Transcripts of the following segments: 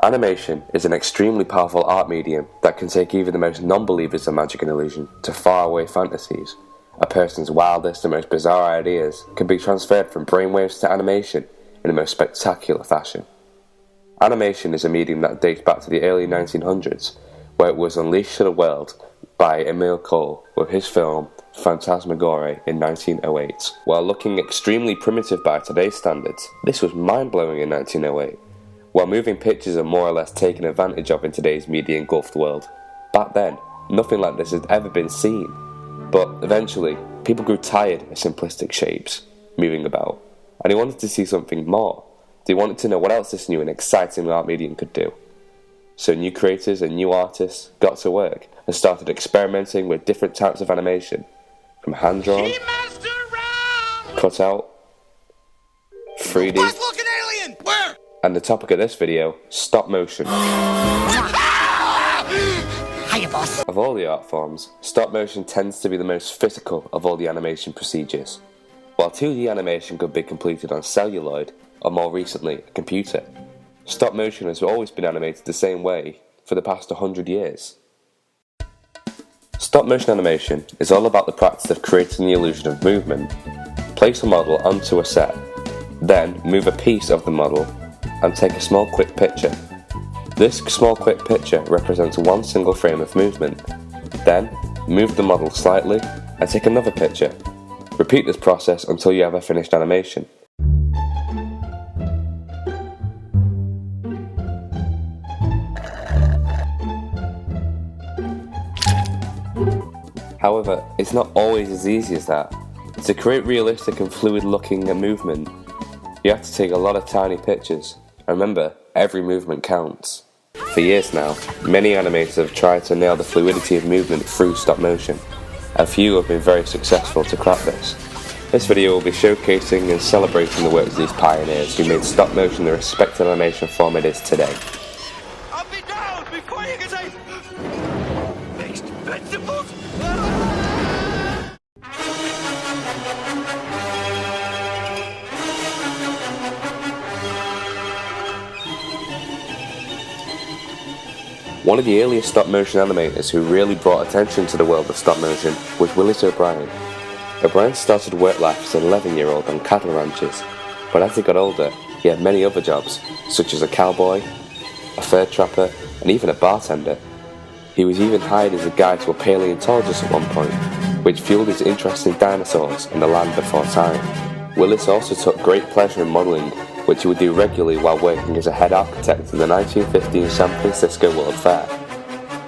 Animation is an extremely powerful art medium that can take even the most non-believers of magic and illusion to faraway fantasies. A person's wildest and most bizarre ideas can be transferred from brainwaves to animation in the most spectacular fashion. Animation is a medium that dates back to the early 1900s, where it was unleashed to the world by Emile Cole with his film Phantasmagoria in 1908. While looking extremely primitive by today's standards, this was mind-blowing in 1908. While moving pictures are more or less taken advantage of in today's media-engulfed world, back then, nothing like this had ever been seen. But eventually, people grew tired of simplistic shapes moving about, and they wanted to see something more. They wanted to know what else this new and exciting art medium could do. So new creators and new artists got to work and started experimenting with different types of animation, from hand-drawn, cut-out, 3D, and the topic of this video, stop motion. Hiya, boss. Of all the art forms, stop motion tends to be the most physical of all the animation procedures. While 2D animation could be completed on celluloid, or more recently, a computer, stop motion has always been animated the same way for the past 100 years. Stop motion animation is all about the practice of creating the illusion of movement. Place a model onto a set, then move a piece of the model and take a small quick picture. This small quick picture represents one single frame of movement. Then, move the model slightly and take another picture. Repeat this process until you have a finished animation. However, it's not always as easy as that. To create realistic and fluid looking movement, you have to take a lot of tiny pictures. And remember, every movement counts. For years now, many animators have tried to nail the fluidity of movement through stop motion. A few have been very successful to crack this. This video will be showcasing and celebrating the work of these pioneers who made stop motion the respected animation form it is today. Up and down before you can say mixed vegetables. One of the earliest stop motion animators who really brought attention to the world of stop motion was Willis O'Brien. O'Brien started work life as an 11-year-old on cattle ranches, but as he got older, he had many other jobs, such as a cowboy, a fur trapper, and even a bartender. He was even hired as a guide to a paleontologist at one point, which fueled his interest in dinosaurs and the land before time. Willis also took great pleasure in modelling, which he would do regularly while working as a head architect in the 1915 San Francisco World Fair.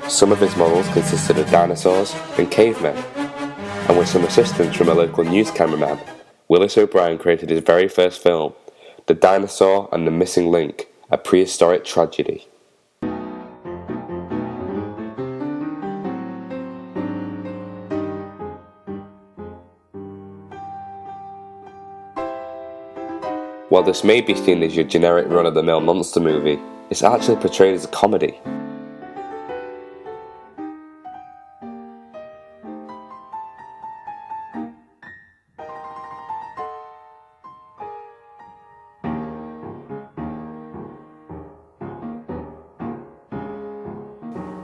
Some of his models consisted of dinosaurs and cavemen, and with some assistance from a local news cameraman, Willis O'Brien created his very first film, The Dinosaur and the Missing Link, a prehistoric tragedy. While this may be seen as your generic run-of-the-mill monster movie, it's actually portrayed as a comedy.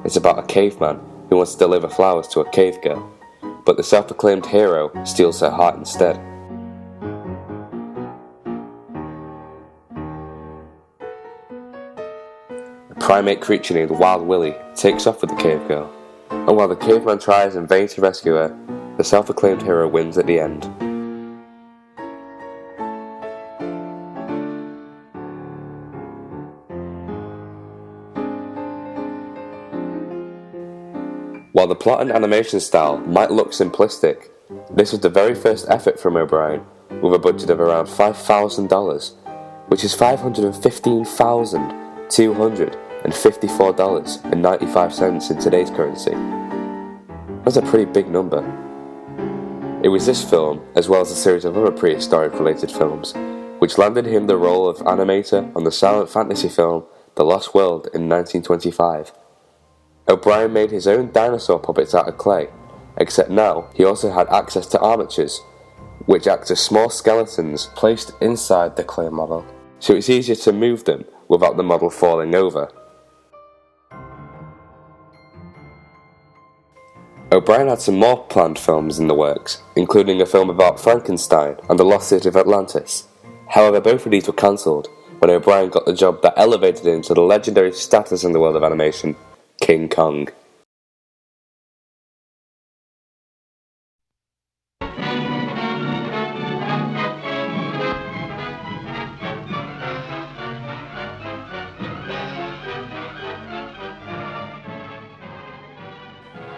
It's about a caveman who wants to deliver flowers to a cave girl, but the self-proclaimed hero steals her heart instead. Primate creature named Wild Willie takes off with the cave girl, and while the caveman tries in vain to rescue her, the self-acclaimed hero wins at the end. While the plot and animation style might look simplistic, this was the very first effort from O'Brien, with a budget of around $5,000, which is $515,254.95 in today's currency. That's a pretty big number. It was this film, as well as a series of other prehistoric related films, which landed him the role of animator on the silent fantasy film The Lost World in 1925. O'Brien made his own dinosaur puppets out of clay, except now he also had access to armatures, which act as small skeletons placed inside the clay model, so it's easier to move them without the model falling over. O'Brien had some more planned films in the works, including a film about Frankenstein and the Lost City of Atlantis. However, both of these were cancelled when O'Brien got the job that elevated him to the legendary status in the world of animation, King Kong.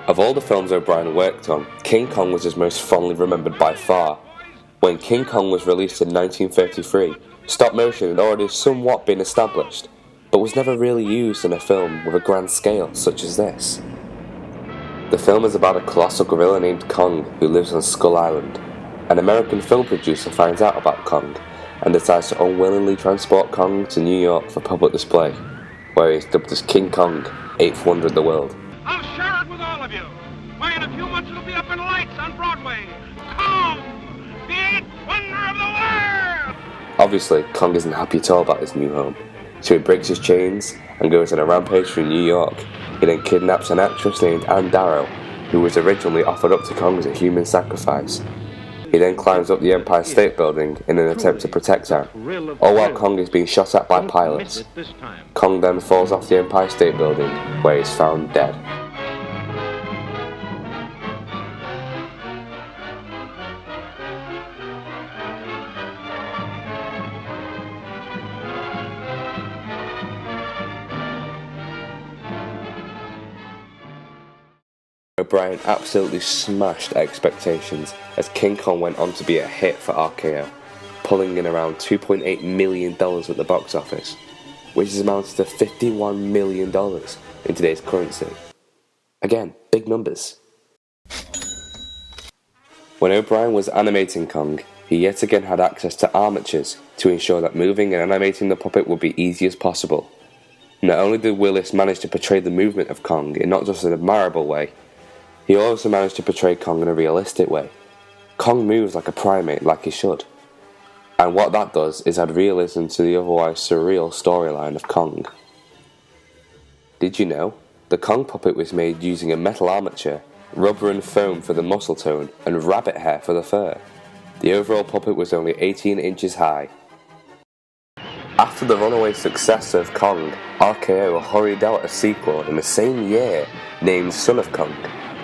Of all the films O'Brien worked on, King Kong was his most fondly remembered by far. When King Kong was released in 1933, stop motion had already somewhat been established, but was never really used in a film with a grand scale such as this. The film is about a colossal gorilla named Kong who lives on Skull Island. An American film producer finds out about Kong and decides to unwillingly transport Kong to New York for public display, where he is dubbed as King Kong, 8th wonder of the world. I'll share it with all of you. Why, in a few months it'll be up in lights on Broadway. Kong, the 8th wonder of the world! Obviously, Kong isn't happy at all about his new home, so he breaks his chains and goes on a rampage through New York. He then kidnaps an actress named Ann Darrow, who was originally offered up to Kong as a human sacrifice. He then climbs up the Empire State Building in an attempt to protect her, all while Kong is being shot at by pilots. Kong then falls off the Empire State Building, where he is found dead. O'Brien absolutely smashed expectations as King Kong went on to be a hit for RKO, pulling in around $2.8 million at the box office, which amounts to $51 million in today's currency. Again, big numbers. When O'Brien was animating Kong, he yet again had access to armatures to ensure that moving and animating the puppet would be easy as possible. Not only did Willis manage to portray the movement of Kong in not just an admirable way, he also managed to portray Kong in a realistic way. Kong moves like a primate, like he should. And what that does is add realism to the otherwise surreal storyline of Kong. Did you know? The Kong puppet was made using a metal armature, rubber and foam for the muscle tone, and rabbit hair for the fur. The overall puppet was only 18 inches high. After the runaway success of Kong, RKO hurried out a sequel in the same year named Son of Kong,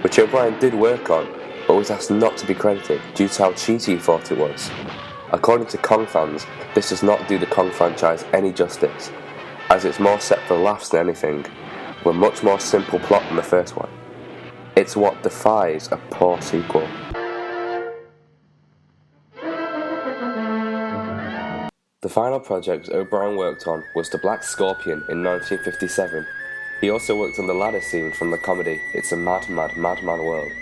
which O'Brien did work on, but was asked not to be credited due to how cheesy he thought it was. According to Kong fans, this does not do the Kong franchise any justice, as it's more set for laughs than anything, with a much more simple plot than the first one. It's what defies a poor sequel. The final project O'Brien worked on was The Black Scorpion in 1957. He also worked on the ladder scene from the comedy It's a Mad, Mad, Madman World.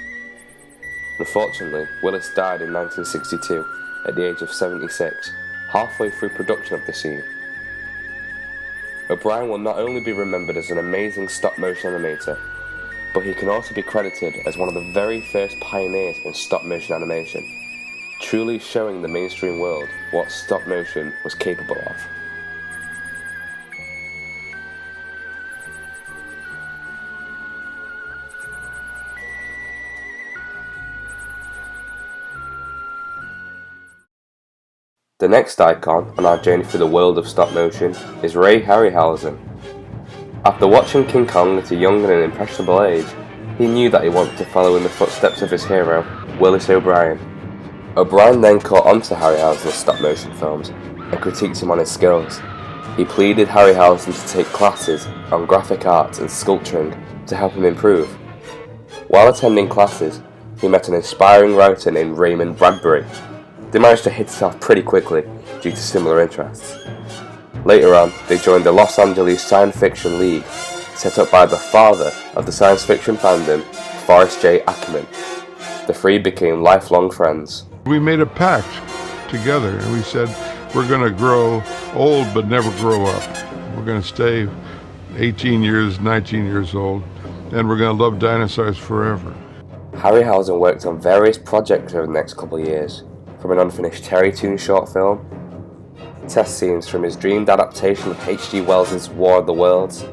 Unfortunately, Willis died in 1962 at the age of 76, halfway through production of the scene. O'Brien will not only be remembered as an amazing stop-motion animator, but he can also be credited as one of the very first pioneers in stop-motion animation, truly showing the mainstream world what stop-motion was capable of. The next icon on our journey through the world of stop motion is Ray Harryhausen. After watching King Kong at a young and impressionable age, he knew that he wanted to follow in the footsteps of his hero, Willis O'Brien. O'Brien then caught on to Harryhausen's stop motion films and critiqued him on his skills. He pleaded Harryhausen to take classes on graphic arts and sculpturing to help him improve. While attending classes, he met an inspiring writer named Raymond Bradbury. They managed to hit it off pretty quickly due to similar interests. Later on, they joined the Los Angeles Science Fiction League, set up by the father of the science fiction fandom, Forrest J. Ackerman. The three became lifelong friends. We made a pact together and we said we're going to grow old but never grow up. We're going to stay 18 years, 19 years old, and we're going to love dinosaurs forever. Harryhausen worked on various projects over the next couple of years, from an unfinished Terry Toon short film, test scenes from his dreamed adaptation of H.G. Wells' War of the Worlds.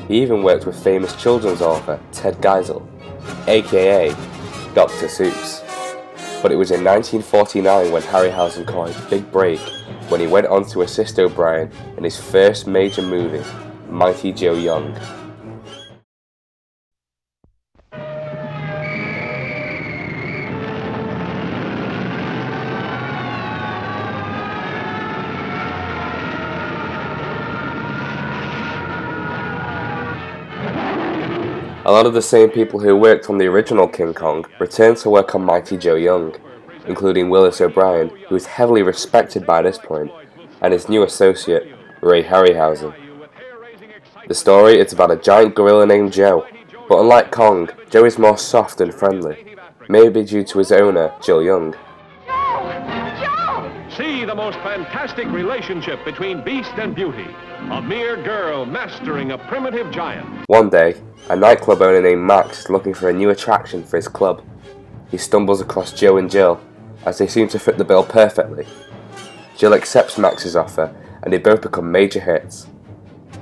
He even worked with famous children's author Ted Geisel, aka Dr. Seuss. But it was in 1949 when Harryhausen caught his big break when he went on to assist O'Brien in his first major movie, Mighty Joe Young. A lot of the same people who worked on the original King Kong returned to work on Mighty Joe Young, including Willis O'Brien, who was heavily respected by this point, and his new associate, Ray Harryhausen. The story is about a giant gorilla named Joe, but unlike Kong, Joe is more soft and friendly, maybe due to his owner, Jill Young. See the most fantastic relationship between beast and beauty. A mere girl mastering a primitive giant. One day, a nightclub owner named Max is looking for a new attraction for his club. He stumbles across Joe and Jill, as they seem to fit the bill perfectly. Jill accepts Max's offer, and they both become major hits.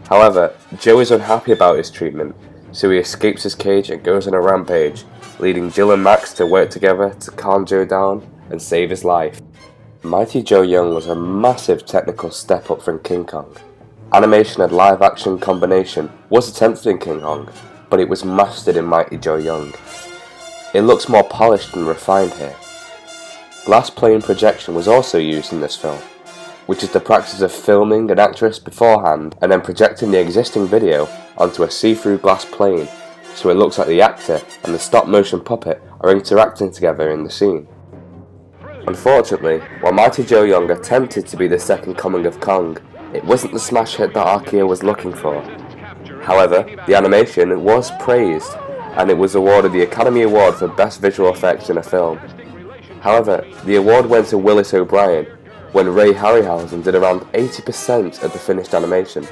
However, Joe is unhappy about his treatment, so he escapes his cage and goes on a rampage, leading Jill and Max to work together to calm Joe down and save his life. Mighty Joe Young was a massive technical step up from King Kong. Animation and live action combination was attempted in King Kong, but it was mastered in Mighty Joe Young. It looks more polished and refined here. Glass plane projection was also used in this film, which is the practice of filming an actress beforehand and then projecting the existing video onto a see-through glass plane so it looks like the actor and the stop-motion puppet are interacting together in the scene. Unfortunately, while Mighty Joe Young attempted to be the second coming of Kong, it wasn't the smash hit that Arkia was looking for. However, the animation was praised, and it was awarded the Academy Award for Best Visual Effects in a Film. However, the award went to Willis O'Brien, when Ray Harryhausen did around 80% of the finished animation.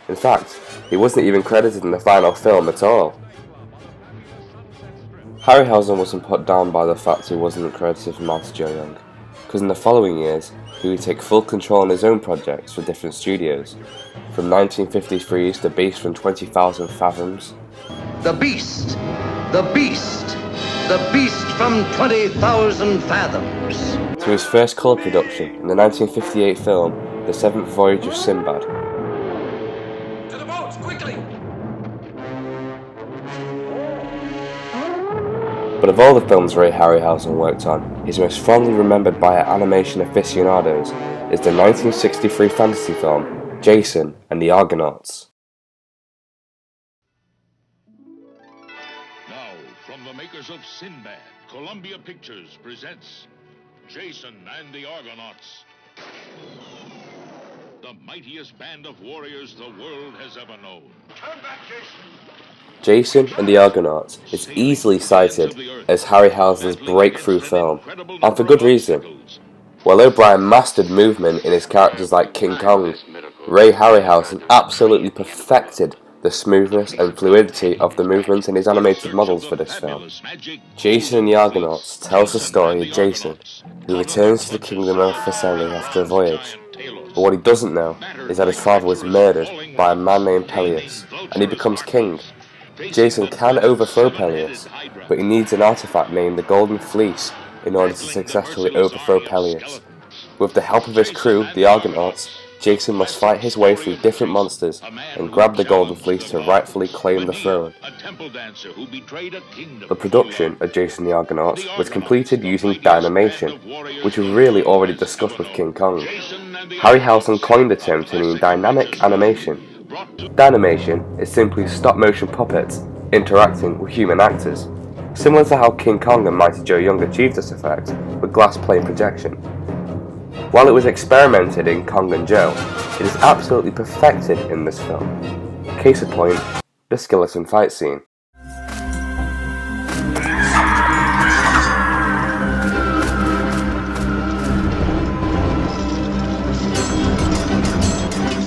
In fact, he wasn't even credited in the final film at all. Harryhausen wasn't put down by the fact he wasn't credited for Mighty Joe Young, because in the following years, he would take full control on his own projects for different studios, from 1953's The Beast from 20,000 Fathoms, The Beast! The Beast! The Beast from 20,000 Fathoms! to his first colour production in the 1958 film The Seventh Voyage of Sinbad. To the boats, quickly! But of all the films Ray Harryhausen worked on, his most fondly remembered by animation aficionados is the 1963 fantasy film Jason and the Argonauts. Now, from the makers of Sinbad, Columbia Pictures presents Jason and the Argonauts. The mightiest band of warriors the world has ever known. Turn back, Jason. Jason and the Argonauts is easily cited as Harryhausen's breakthrough film, and for good reason. While O'Brien mastered movement in his characters like King Kong, Ray Harryhausen absolutely perfected the smoothness and fluidity of the movements in his animated models for this film. Jason and the Argonauts tells the story of Jason, who returns to the kingdom of Thessaly after a voyage. But what he doesn't know is that his father was murdered by a man named Peleus, and he becomes king. Jason can overthrow Peleus, but he needs an artifact named the Golden Fleece in order to successfully overthrow Peleus. With the help of his crew, the Argonauts, Jason must fight his way through different monsters and grab the Golden Fleece to rightfully claim the throne. The production of Jason the Argonauts was completed using Dynamation, which was really already discussed with King Kong. Harryhausen coined the term to mean dynamic animation. Dynamation is simply stop-motion puppets interacting with human actors, similar to how King Kong and Mighty Joe Young achieved this effect with glass plane projection. While it was experimented in Kong and Joe, it is absolutely perfected in this film. Case in point, the skeleton fight scene.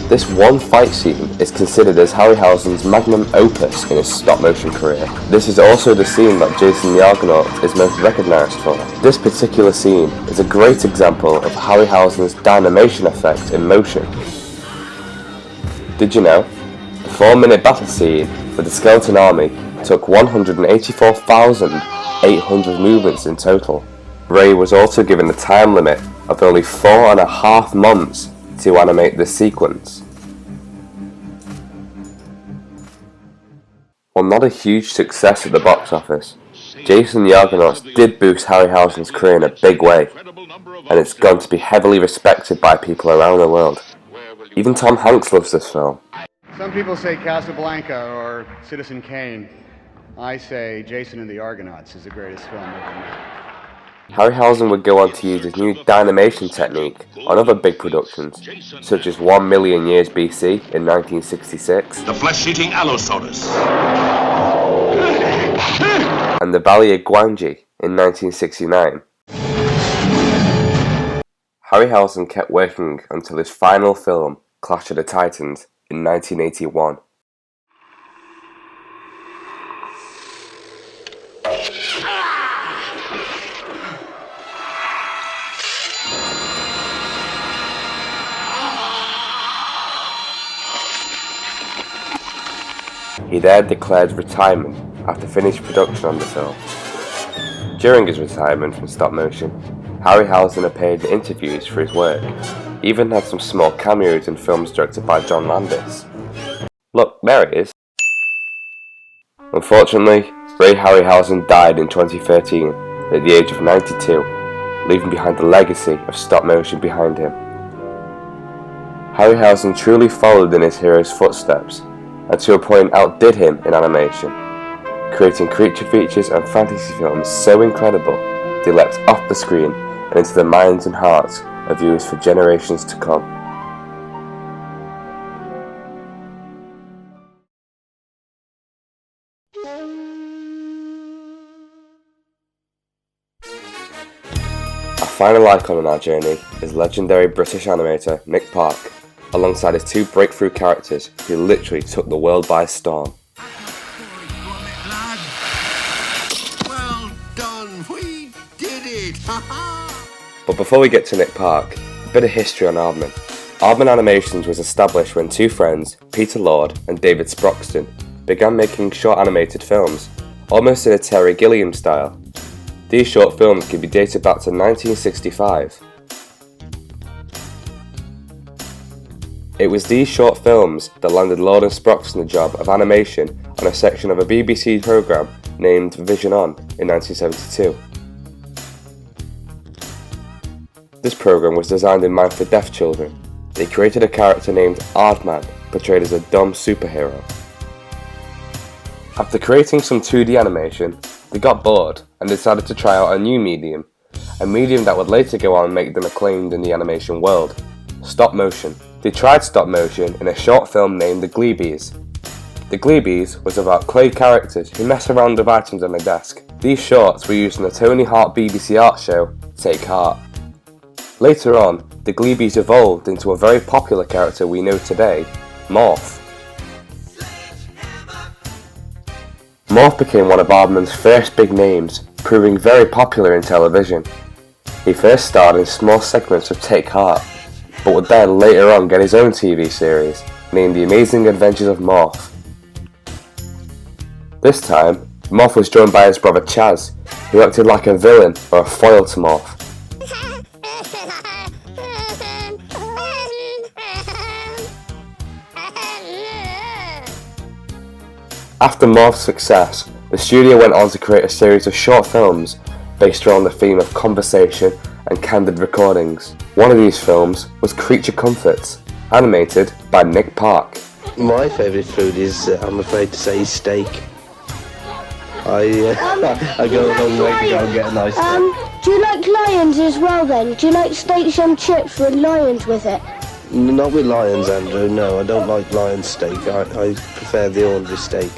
This one fight scene is considered as Harryhausen's magnum opus in his stop-motion career. This is also the scene that Jason the Argonaut is most recognised for. This particular scene is a great example of Harryhausen's dynamation effect in motion. Did you know? The 4-minute battle scene with the Skeleton Army took 184,800 movements in total. Ray was also given a time limit of only 4.5 months to animate this sequence. While not a huge success at the box office, Jason the Argonauts did boost Harryhausen's career in a big way, and it's going to be heavily respected by people around the world. Even Tom Hanks loves this film. Some people say Casablanca or Citizen Kane. I say Jason and the Argonauts is the greatest film ever made. Harryhausen would go on to use his new dynamation technique on other big productions, such as 1 Million Years BC in 1966, The flesh-eating Allosaurus. and The Valley of Gwangi in 1969. Harryhausen kept working until his final film, Clash of the Titans, in 1981. He then declared retirement after finished production on the film. During his retirement from stop motion, Harryhausen appeared in interviews for his work. He even had some small cameos in films directed by John Landis. Look, there it is. Unfortunately, Ray Harryhausen died in 2013 at the age of 92, leaving behind a legacy of stop motion behind him. Harryhausen truly followed in his hero's footsteps, and to a point outdid him in animation, creating creature features and fantasy films so incredible they leapt off the screen and into the minds and hearts of viewers for generations to come. Our final icon on our journey is legendary British animator Nick Park, alongside his two breakthrough characters who literally took the world by storm. Gromit, lad. Well done, we did it! But before we get to Nick Park, a bit of history on Aardman. Aardman Animations was established when two friends, Peter Lord and David Sproxton, began making short animated films, almost in a Terry Gilliam style. These short films can be dated back to 1965. It was these short films that landed Lord and Sproxton the job of animation on a section of a BBC programme named Vision On in 1972. This programme was designed in mind for deaf children. They created a character named Aardman, portrayed as a dumb superhero. After creating some 2D animation, they got bored and decided to try out a new medium, a medium that would later go on and make them acclaimed in the animation world: stop motion. They tried stop motion in a short film named The Gleebies. The Gleebies was about clay characters who mess around with items on their desk. These shorts were used in the Tony Hart BBC art show, Take Heart. Later on, the Gleebies evolved into a very popular character we know today, Morph. Morph became one of Aardman's first big names, proving very popular in television. He first starred in small segments of Take Heart, but would then later on get his own TV series, named The Amazing Adventures of Morph. This time, Morph was joined by his brother Chaz, who acted like a villain or a foil to Morph. After Morph's success, the studio went on to create a series of short films based around the theme of conversation and candid recordings. One of these films was Creature Comforts, animated by Nick Park. My favourite food is, I'm afraid to say, steak. I go a long way to go and get a nice steak. Do you like lions as well then? Do you like steaks and chips with lions with it? Not with lions, Andrew, no, I don't like lion steak. I prefer the ordinary steak.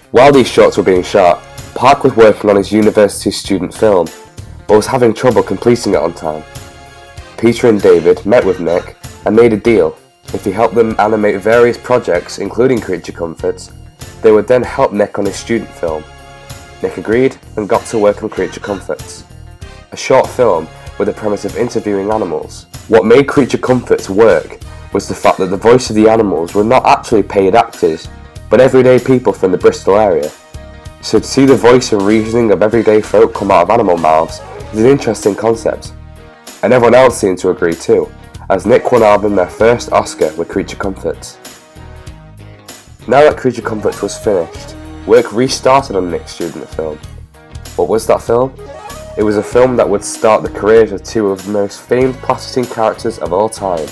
While these shorts were being shot, Park was working on his university student film, but was having trouble completing it on time. Peter and David met with Nick and made a deal. If he helped them animate various projects, including Creature Comforts, they would then help Nick on his student film. Nick agreed and got to work on Creature Comforts, a short film with the premise of interviewing animals. What made Creature Comforts work was the fact that the voice of the animals were not actually paid actors, but everyday people from the Bristol area. So to see the voice and reasoning of everyday folk come out of animal mouths is an interesting concept. And everyone else seemed to agree too, as Nick won Aardman their first Oscar with Creature Comforts. Now that Creature Comforts was finished, work restarted on Nick's student film. What was that film? It was a film that would start the careers of two of the most famed plasticine characters of all time.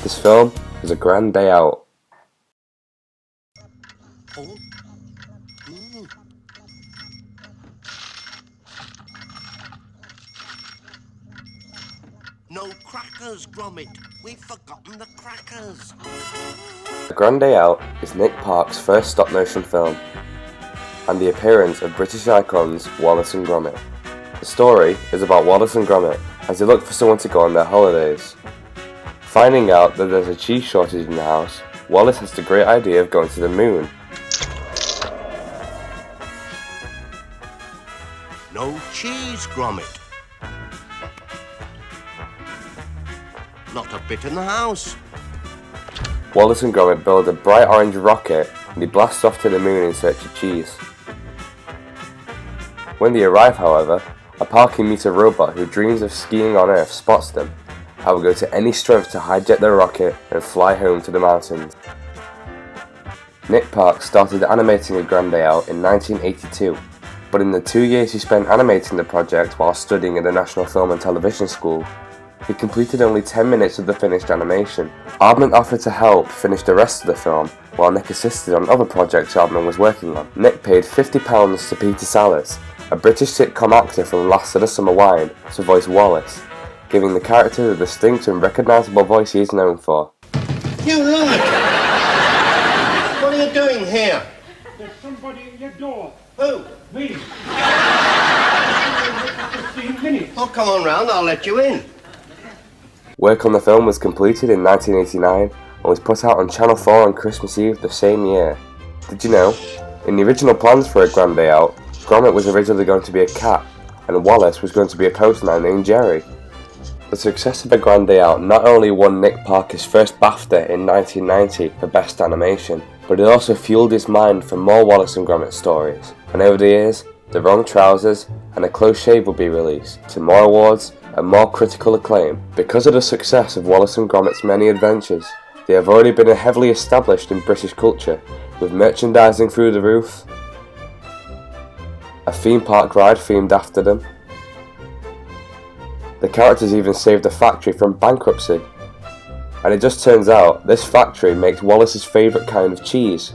This film was A Grand Day Out. No crackers, Gromit. We've forgotten the crackers. A Grand Day Out is Nick Park's first stop-motion film, and the appearance of British icons Wallace and Gromit. The story is about Wallace and Gromit as they look for someone to go on their holidays. Finding out that there's a cheese shortage in the house, Wallace has the great idea of going to the moon. No cheese, Gromit. Not a bit in the house. Wallace and Gromit build a bright orange rocket and they blast off to the moon in search of cheese. When they arrive, however, a parking meter robot who dreams of skiing on Earth spots them and will go to any strength to hijack their rocket and fly home to the mountains. Nick Park started animating A Grand Day Out in 1982, but in the 2 years he spent animating the project while studying at the National Film and Television School, he completed only 10 minutes of the finished animation. Aardman offered to help finish the rest of the film, while Nick assisted on other projects Aardman was working on. Nick paid £50 to Peter Sallis, a British sitcom actor from Last of the Summer Wine, to voice Wallace, giving the character the distinct and recognisable voice he is known for. You lad! What are you doing here? There's somebody at your door. Who? Me. 15 minutes. Oh, come on round, I'll let you in. Work on the film was completed in 1989 and was put out on Channel 4 on Christmas Eve the same year. Did you know, in the original plans for A Grand Day Out, Gromit was originally going to be a cat and Wallace was going to be a postman named Jerry. The success of A Grand Day Out not only won Nick Park his first BAFTA in 1990 for Best Animation, but it also fueled his mind for more Wallace and Gromit stories. And over the years, The Wrong Trousers and A Close Shave would be released, to more awards and more critical acclaim. Because of the success of Wallace and Gromit's many adventures, they have already been heavily established in British culture, with merchandising through the roof, a theme park ride themed after them. The characters even saved a factory from bankruptcy, and it just turns out this factory makes Wallace's favourite kind of cheese,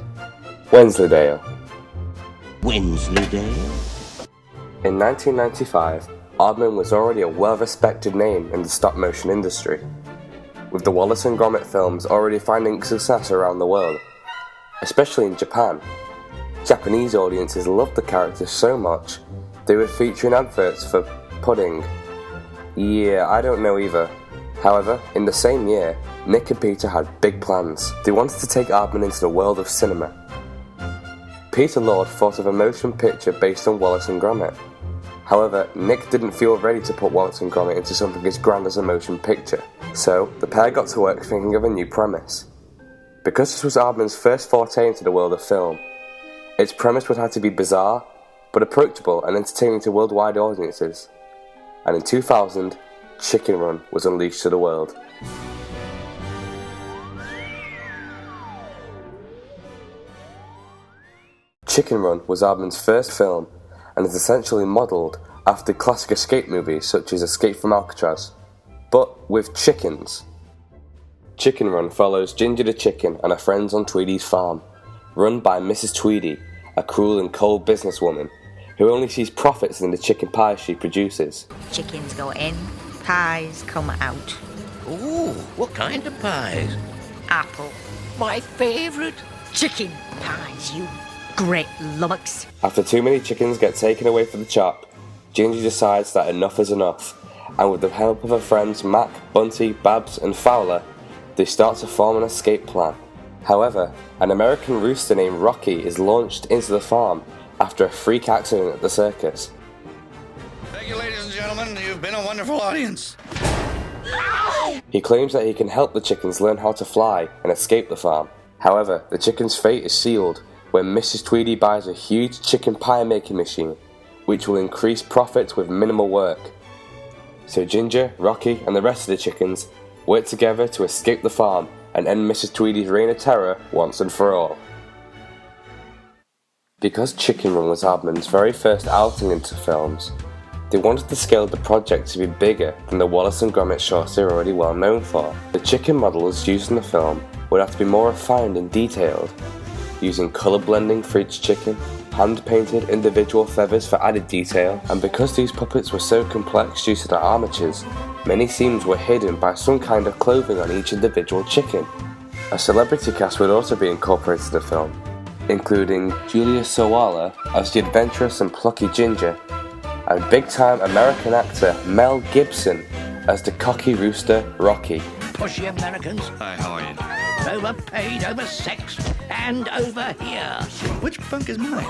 Wensleydale. Wensleydale? In 1995, Aardman was already a well-respected name in the stop-motion industry, with the Wallace and Gromit films already finding success around the world, especially in Japan. Japanese audiences loved the characters so much, they would feature in adverts for pudding. Yeah, I don't know either. However, in the same year, Nick and Peter had big plans. They wanted to take Aardman into the world of cinema. Peter Lord thought of a motion picture based on Wallace and Gromit. However, Nick didn't feel ready to put Wallace and Gromit into something as grand as a motion picture, so the pair got to work thinking of a new premise. Because this was Aardman's first forte into the world of film, its premise would have to be bizarre, but approachable and entertaining to worldwide audiences. And in 2000, Chicken Run was unleashed to the world. Chicken Run was Aardman's first film, and is essentially modelled after classic escape movies such as Escape from Alcatraz, but with chickens. Chicken Run follows Ginger the chicken and her friends on Tweedy's farm, run by Mrs. Tweedy, a cruel and cold businesswoman who only sees profits in the chicken pies she produces. Chickens go in, pies come out. Ooh, what kind of pies? Apple. My favourite. Chicken pies, you great lummox. After too many chickens get taken away for the chop, Ginger decides that enough is enough, and with the help of her friends Mac, Bunty, Babs and Fowler, They start to form an escape plan. However, an American rooster named Rocky is launched into the farm after a freak accident at the circus. Thank you, ladies and gentlemen. You've been a wonderful audience. He claims that he can help the chickens learn how to fly and escape the farm. However, the chickens' fate is sealed when Mrs. Tweedy buys a huge chicken pie making machine, which will increase profits with minimal work. So Ginger, Rocky, and the rest of the chickens work together to escape the farm and end Mrs. Tweedy's reign of terror once and for all. Because Chicken Run was Aardman's very first outing into films, they wanted to scale the project to be bigger than the Wallace and Gromit shorts they were already well known for. The chicken models used in the film would have to be more refined and detailed, using colour blending for each chicken, hand-painted individual feathers for added detail, and because these puppets were so complex due to their armatures, many seams were hidden by some kind of clothing on each individual chicken. A celebrity cast would also be incorporated to the film, including Julia Sawalha as the adventurous and plucky Ginger, and big-time American actor Mel Gibson as the cocky rooster Rocky. Pushy Americans. Hi, how are you? Overpaid, oversexed, and over here. Which bunk is mine?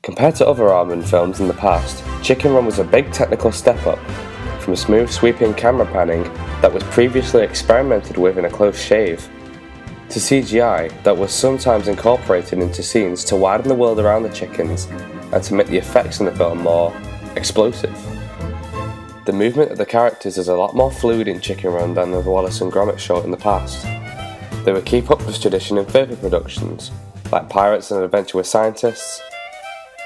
Compared to other Aardman films in the past, Chicken Run was a big technical step up, from smooth sweeping camera panning that was previously experimented with in a close shave, to CGI that was sometimes incorporated into scenes to widen the world around the chickens and to make the effects in the film more explosive. The movement of the characters is a lot more fluid in Chicken Run than the Wallace and Gromit short in the past. They would keep up this tradition in further productions, like Pirates and Adventure with Scientists,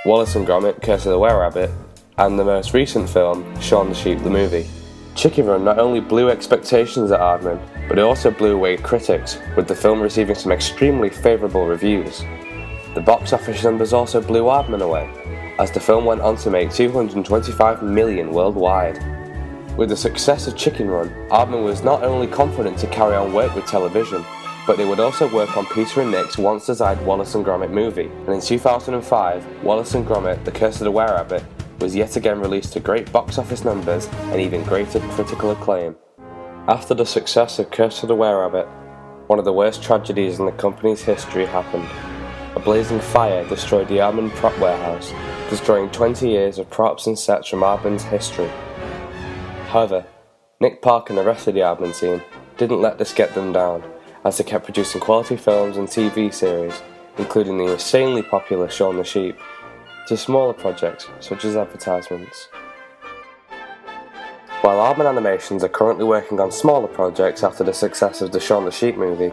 Wallace and Gromit, Curse of the Were-Rabbit, and the most recent film, Shaun the Sheep the Movie. Chicken Run not only blew expectations at Aardman, but it also blew away critics, with the film receiving some extremely favourable reviews. The box office numbers also blew Aardman away, as the film went on to make $225 million worldwide. With the success of Chicken Run, Aardman was not only confident to carry on work with television, but they would also work on Peter and Nick's once-designed Wallace and Gromit movie, and in 2005, Wallace and Gromit, The Curse of the Were-Rabbit, was yet again released to great box office numbers and even greater critical acclaim. After the success of Curse of the Were-Rabbit, one of the worst tragedies in the company's history happened. A blazing fire destroyed the Aardman prop warehouse, destroying 20 years of props and sets from Aardman's history. However, Nick Park and the rest of the Aardman team didn't let this get them down, as they kept producing quality films and TV series, including the insanely popular Shaun the Sheep, to smaller projects such as advertisements. While Aardman Animations are currently working on smaller projects after the success of the Shaun the Sheep movie,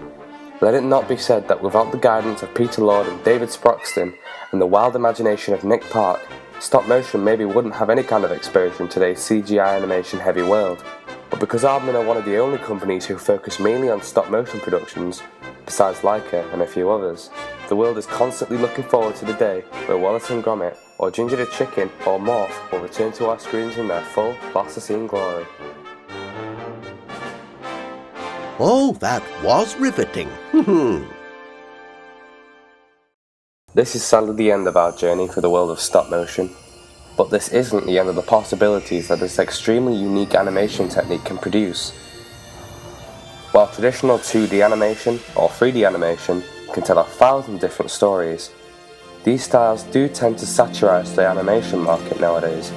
let it not be said that without the guidance of Peter Lord and David Sproxton and the wild imagination of Nick Park, stop motion maybe wouldn't have any kind of exposure in today's CGI animation heavy world. But because Aardman are one of the only companies who focus mainly on stop motion productions, besides Leica and a few others, the world is constantly looking forward to the day where Wallace and Gromit, or Ginger the Chicken, or Morph will return to our screens in their full plasticine glory. Oh, that was riveting. This is sadly the end of our journey through the world of stop motion, but this isn't the end of the possibilities that this extremely unique animation technique can produce. While traditional 2D animation or 3D animation can tell 1,000 different stories, these styles do tend to satirize the animation market nowadays,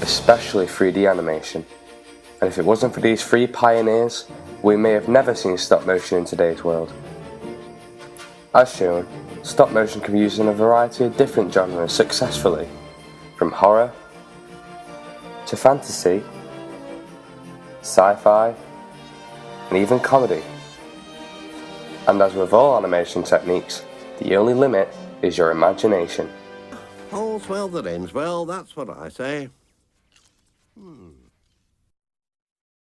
especially 3D animation. And if it wasn't for these three pioneers, we may have never seen stop motion in today's world. As shown, stop motion can be used in a variety of different genres successfully, from horror to fantasy, sci-fi, and even comedy. And as with all animation techniques, the only limit is your imagination. All's well that ends well, that's what I say.